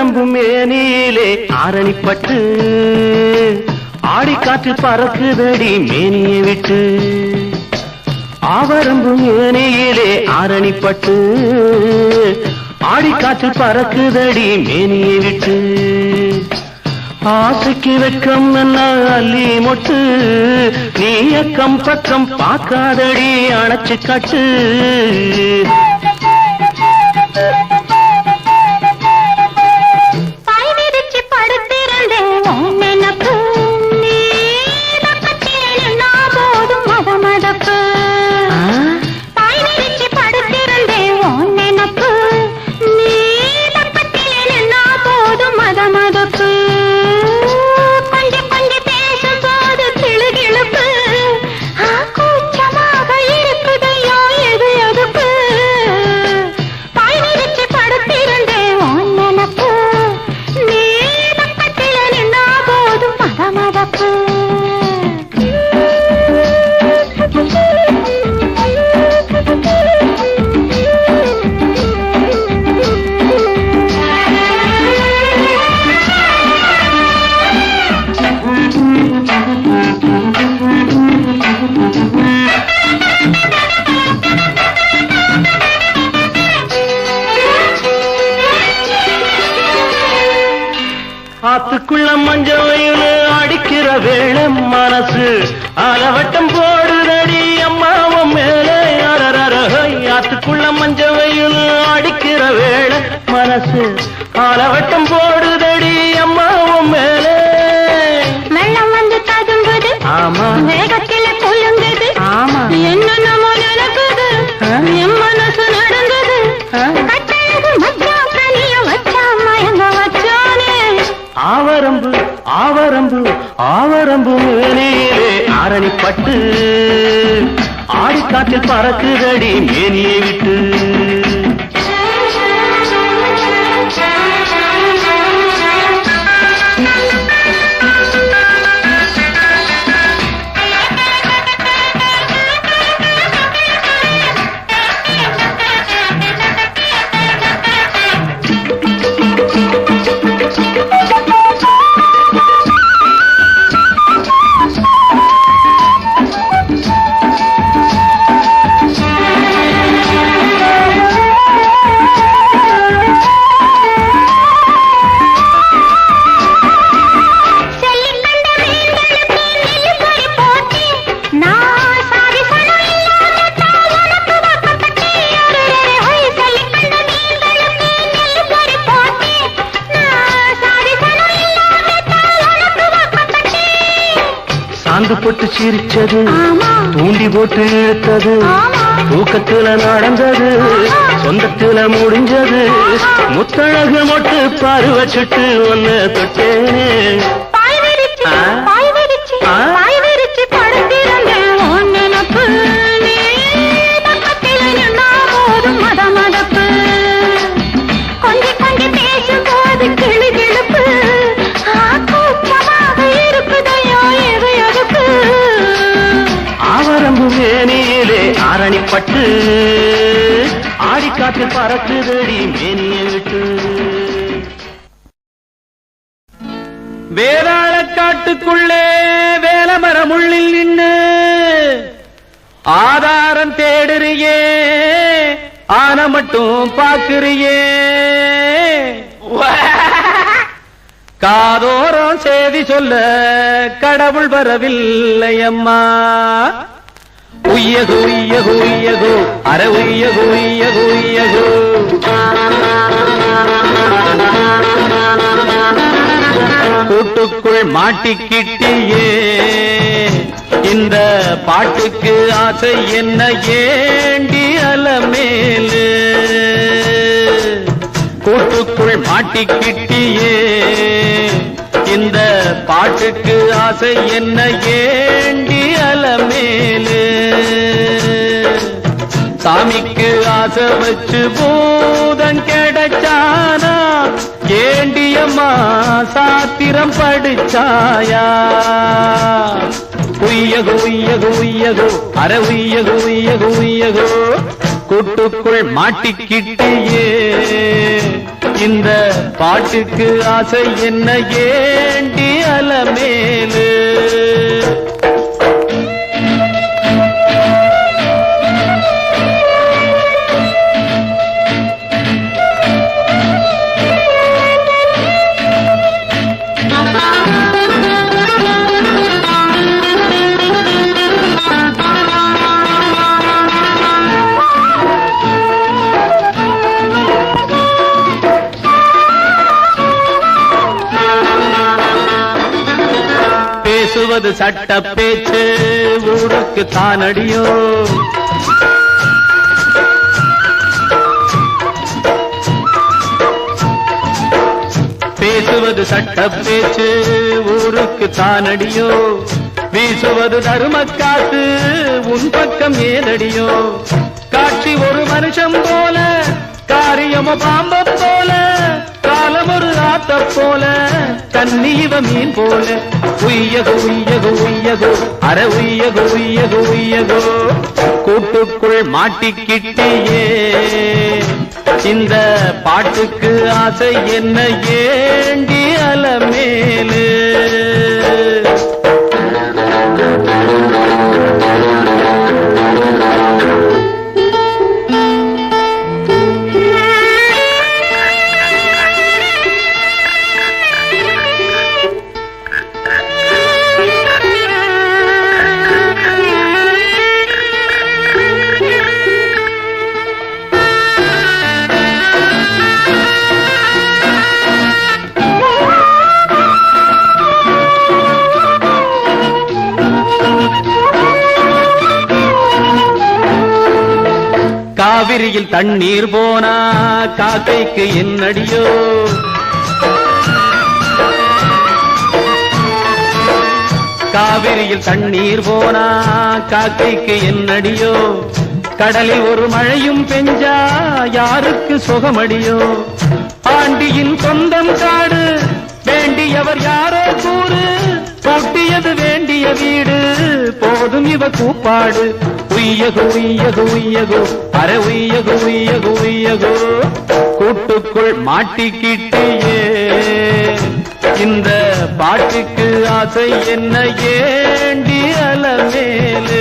ஆவரம்பு மேனியிலே ஆரணிப்பட்டு ஆடிக்காற்று பறக்குதடி மேனியை விட்டு ஆவரம்பு மேனியிலே ஆரணிப்பட்டு ஆடிக்காற்று பறக்குதடி மேனியை விட்டு ஆசைக்கு வெக்கம் என்ன அள்ளி மொட்டு நீ அக்கம் பக்கம் பார்க்காதடி அணைச்சு கட்டு ஆத்துக்குள்ள மஞ்சவையில் அடிக்கிற வேளை மனசு அலவட்டம் போடுதடி அம்மாவும் மேலே ஆத்துக்குள்ள மஞ்சவையில் அடிக்கிற வேளை மனசு அலவட்டம் போடுதடி அம்மாவும் மேலே வெள்ளம் வந்து ததும்புது ஆமா வேகத்தில கொல்லுங்குது ஆமா என்னென்னமோ நடக்குது என் மனசு நடந்தது கட்டழகு மச்சான் கனிய வச்சா மயங்க வச்சானே ஆவரம்பு ஆவரம்பு ஆவரம்பு மேனியிலே ஆரணிப்பட்டு ஆடிக்காற்றில் பறக்குதடி மேனியை விட்டு சாந்து போட்டு சிரிச்சது தூண்டி போட்டு இழுத்தது தூக்கத்துல நடந்தது சொந்தத்துல முடிஞ்சது முத்தழகு மொட்டு பாரு வச்சுட்டு ஒன்னு தொட்டேனே ஆரணிப்பட்டு ஆடிக்காற்று பறக்குதடி மேனியை விட்டு வேளாள காட்டுக்குள்ளே வேலமரம் உள்ளில் நின்னு ஆதாரம் தேடுறியே ஆன மட்டும் பாக்குறியே காதோரம் செய்தி சொல்ல கடவுள் வரவில்லை அம்மா உய்யகு உய்யகு உய்யகு அர உய்யகு உய்யகு உய்யகு கூட்டுக்குள் மாட்டிக்கிட்டியே இந்த பாட்டுக்கு ஆசை என்ன ஏண்டி அலமேலு கூட்டுக்குள் மாட்டிக்கிட்டியே இந்த பாட்டுக்கு ஆசை என்ன ஏண்டி அலமேலு சாமிக்கு ஆசை வச்சு பூதம் கிடைச்சானா ஏண்டியம்மா சாத்திரம் படிச்சாயா உய்யகு உய்யகு உய்யகு அர உய்யகு உய்யகு உய்யகு கூட்டுக்குள் மாட்டிக்கிட்டியே இந்த பாட்டுக்கு ஆசை என்ன ஏண்டி அலமேலு பேசுவது சட்ட பேச்சு ஊருக்கு தானடியோ பேசுவது சட்ட பேச்சு ஊருக்கு தானடியோ வீசுவது தருமக்காத்து உன் பக்கம் ஏதடியோ காட்சி ஒரு மனுஷன் போல காரியமோ பாம்ப போல காலம் ஒரு ஆத்த போல கண்ணீவ மீன் போல உய்யகோ உய்யகோ உய்யகோ அற உய்யகோ உய்யகோ உய்யகோ கூட்டுக்குள் மாட்டிக்கிட்டியே இந்த பாட்டுக்கு ஆசை என்ன ஏண்டி அலமேலு காவிரியில் தண்ணீர் போனா காக்கைக்கு என்னடியோ காவிரியில் தண்ணீர் போனா காக்கைக்கு என்னடியோ கடலில் ஒரு மழையும் பெஞ்சா யாருக்கு சுகமடியோ ஆண்டியின் சொந்தம் காடு வேண்டியவர் யாரோ கூறு கூட்டியது வேண்டிய வீடு போதும் இவ கூப்பாடு உய்யகோ உய்யகோ உய்யகோ அற உய்யகோ உய்யகோ உய்யகோ கூட்டுக்குள் மாட்டிக்கிட்டியே இந்த பாட்டுக்கு ஆசை என்ன ஏண்டி அலமேலு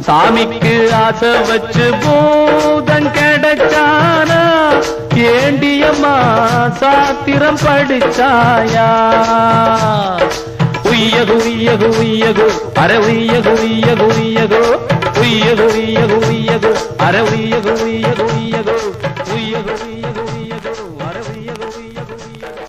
சாமிக்கு ஆசை வச்சு பூதம் கிடைச்சானா ஏண்டியம்மா சாத்திரம் படிச்சாயா உய்யகோ உய்யகோ உய்யகோ அற உய்யகோ உய்யகோ உய்யகோ உய்யகோ உய்யகோ உய்யகோ அற உய்யகோ உய்யகோ உய்யகோ உய்யகோ உய்யகோ உய்யகோ அற உய்யகோ உய்யகோ உய்யகோ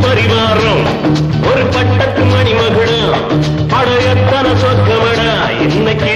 பரிவாரம் ஒரு பட்டத்து மணிமகுடம் படையத்தன சொக்கமடா இன்னைக்கு